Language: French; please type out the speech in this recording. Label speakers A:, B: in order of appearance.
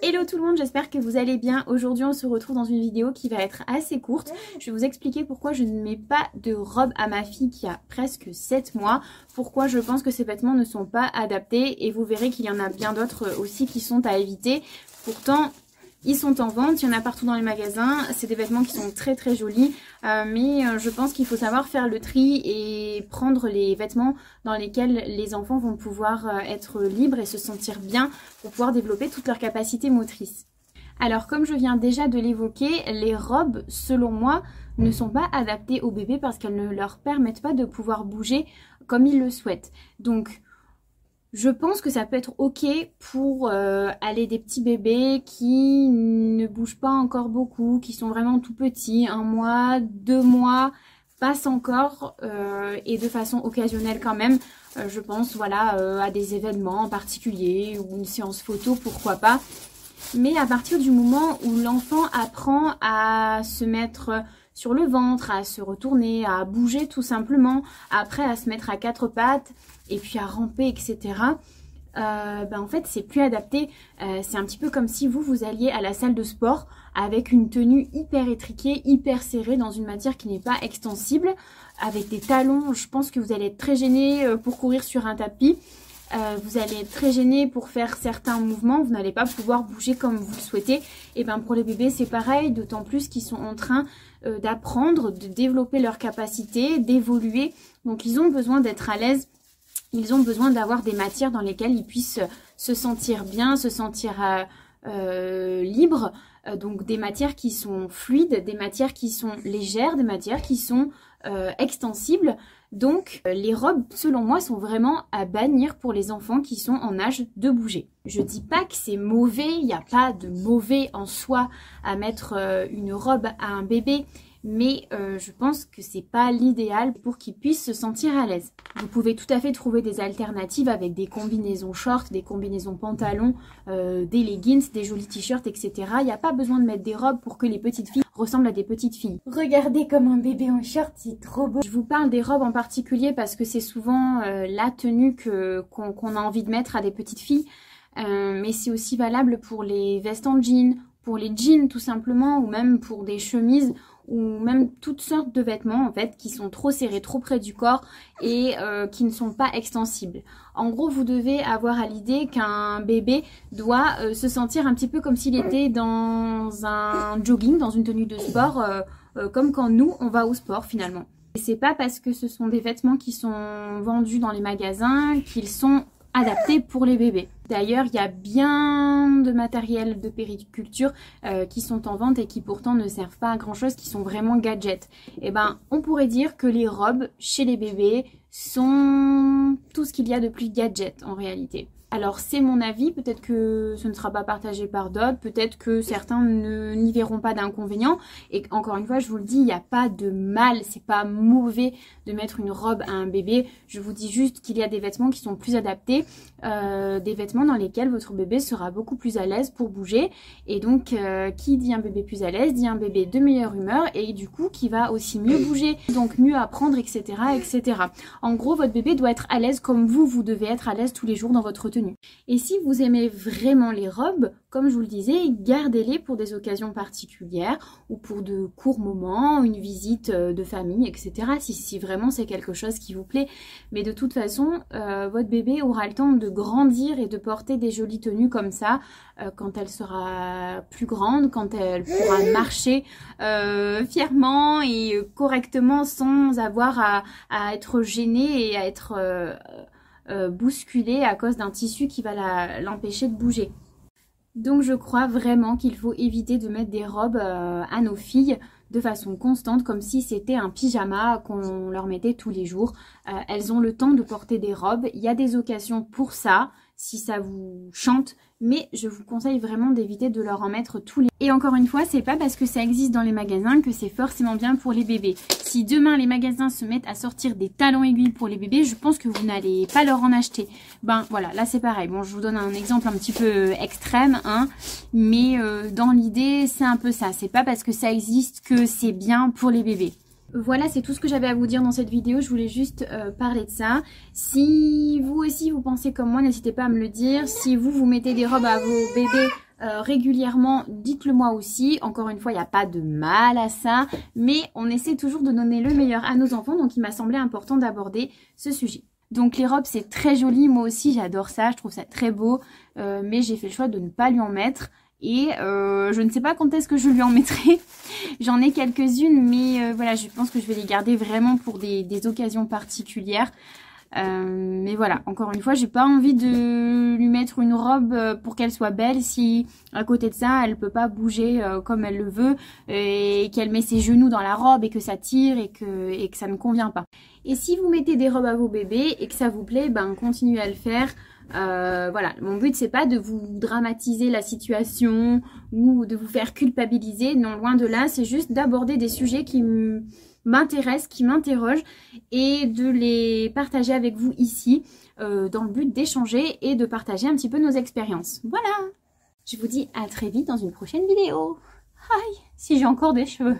A: Hello tout le monde, j'espère que vous allez bien. Aujourd'hui on se retrouve dans une vidéo qui va être assez courte. Je vais vous expliquer pourquoi je ne mets pas de robe à ma fille qui a presque 7 mois. Pourquoi je pense que ces vêtements ne sont pas adaptés et vous verrez qu'il y en a bien d'autres aussi qui sont à éviter. Pourtant ils sont en vente, il y en a partout dans les magasins. C'est des vêtements qui sont très très jolis. Mais je pense qu'il faut savoir faire le tri et prendre les vêtements dans lesquels les enfants vont pouvoir être libres et se sentir bien pour pouvoir développer toutes leurs capacités motrices. Alors comme je viens déjà de l'évoquer, les robes selon moi ne sont pas adaptées aux bébés parce qu'elles ne leur permettent pas de pouvoir bouger comme ils le souhaitent. Donc je pense que ça peut être ok pour aller des petits bébés qui ne bougent pas encore beaucoup, qui sont vraiment tout petits, 1 mois, 2 mois, passe encore et de façon occasionnelle quand même. Je pense voilà à des événements en particulier ou une séance photo, pourquoi pas. Mais à partir du moment où l'enfant apprend à se mettre sur le ventre, à se retourner, à bouger tout simplement, après à se mettre à 4 pattes et puis à ramper, etc. En fait c'est plus adapté. C'est un petit peu comme si vous alliez à la salle de sport avec une tenue hyper étriquée, hyper serrée dans une matière qui n'est pas extensible, avec des talons. Je pense que vous allez être très gêné pour courir sur un tapis. Vous allez être très gêné pour faire certains mouvements, vous n'allez pas pouvoir bouger comme vous le souhaitez. Et bien pour les bébés c'est pareil, d'autant plus qu'ils sont en train d'apprendre, de développer leurs capacités, d'évoluer. Donc ils ont besoin d'être à l'aise, ils ont besoin d'avoir des matières dans lesquelles ils puissent se sentir bien, se sentir libres. Donc des matières qui sont fluides, des matières qui sont légères, des matières qui sont extensibles. Donc les robes selon moi sont vraiment à bannir pour les enfants qui sont en âge de bouger. Je dis pas que c'est mauvais, il n'y a pas de mauvais en soi à mettre une robe à un bébé, mais je pense que c'est pas l'idéal pour qu'il puisse se sentir à l'aise. Vous pouvez tout à fait trouver des alternatives avec des combinaisons shorts, des combinaisons pantalons, des leggings, des jolis t-shirts, etc. Il n'y a pas besoin de mettre des robes pour que les petites filles ressemblent à des petites filles. Regardez comme un bébé en short, c'est trop beau. Je vous parle des robes en particulier parce que c'est souvent la tenue qu'on a envie de mettre à des petites filles. Mais c'est aussi valable pour les vestes en jean, pour les jeans tout simplement, ou même pour des chemises, ou même toutes sortes de vêtements en fait qui sont trop serrés, trop près du corps et qui ne sont pas extensibles. En gros vous devez avoir à l'idée qu'un bébé doit se sentir un petit peu comme s'il était dans un jogging, dans une tenue de sport, comme quand nous on va au sport finalement. Et c'est pas parce que ce sont des vêtements qui sont vendus dans les magasins qu'ils sont adaptés pour les bébés. D'ailleurs, il y a bien de matériel de périculture qui sont en vente et qui pourtant ne servent pas à grand chose, qui sont vraiment gadgets. Et ben, on pourrait dire que les robes chez les bébés sont tout ce qu'il y a de plus gadget en réalité. Alors c'est mon avis, peut-être que ce ne sera pas partagé par d'autres, peut-être que certains n'y verront pas d'inconvénient. Et encore une fois, je vous le dis, il n'y a pas de mal, c'est pas mauvais de mettre une robe à un bébé. Je vous dis juste qu'il y a des vêtements qui sont plus adaptés, des vêtements dans lesquels votre bébé sera beaucoup plus à l'aise pour bouger. Et donc, qui dit un bébé plus à l'aise, dit un bébé de meilleure humeur et du coup qui va aussi mieux bouger, donc mieux apprendre, etc., etc. En gros, votre bébé doit être à l'aise comme vous devez être à l'aise tous les jours dans votre tenue. Et si vous aimez vraiment les robes, comme je vous le disais, gardez-les pour des occasions particulières ou pour de courts moments, une visite de famille, etc. Si vraiment c'est quelque chose qui vous plaît. Mais de toute façon, votre bébé aura le temps de grandir et de porter des jolies tenues comme ça quand elle sera plus grande, quand elle pourra marcher fièrement et correctement sans avoir à être gênée et à être bousculée à cause d'un tissu qui va l'empêcher de bouger. Donc je crois vraiment qu'il faut éviter de mettre des robes à nos filles de façon constante comme si c'était un pyjama qu'on leur mettait tous les jours. Elles ont le temps de porter des robes, il y a des occasions pour ça, si ça vous chante, mais je vous conseille vraiment d'éviter de leur en mettre tous les... Et encore une fois, c'est pas parce que ça existe dans les magasins que c'est forcément bien pour les bébés. Si demain les magasins se mettent à sortir des talons aiguilles pour les bébés, je pense que vous n'allez pas leur en acheter. Ben voilà, là c'est pareil. Bon, je vous donne un exemple un petit peu extrême, hein, mais dans l'idée, c'est un peu ça. C'est pas parce que ça existe que c'est bien pour les bébés. Voilà, c'est tout ce que j'avais à vous dire dans cette vidéo. Je voulais juste parler de ça. Si vous aussi vous pensez comme moi, n'hésitez pas à me le dire. Si vous mettez des robes à vos bébés régulièrement, dites-le moi aussi. Encore une fois, il n'y a pas de mal à ça, mais on essaie toujours de donner le meilleur à nos enfants, donc il m'a semblé important d'aborder ce sujet. Donc les robes, c'est très joli, moi aussi j'adore ça, je trouve ça très beau, mais j'ai fait le choix de ne pas lui en mettre. Et je ne sais pas quand est-ce que je lui en mettrai. J'en ai quelques-unes, mais voilà, je pense que je vais les garder vraiment pour des occasions particulières. Mais voilà, encore une fois, j'ai pas envie de lui mettre une robe pour qu'elle soit belle si à côté de ça, elle peut pas bouger comme elle le veut et qu'elle met ses genoux dans la robe et que ça tire et que ça ne convient pas. Et si vous mettez des robes à vos bébés et que ça vous plaît, ben continuez à le faire. Voilà, mon but c'est pas de vous dramatiser la situation ou de vous faire culpabiliser, non, loin de là, c'est juste d'aborder des sujets qui m'intéressent, qui m'interrogent et de les partager avec vous ici dans le but d'échanger et de partager un petit peu nos expériences. Voilà, je vous dis à très vite dans une prochaine vidéo. Aïe, si j'ai encore des cheveux.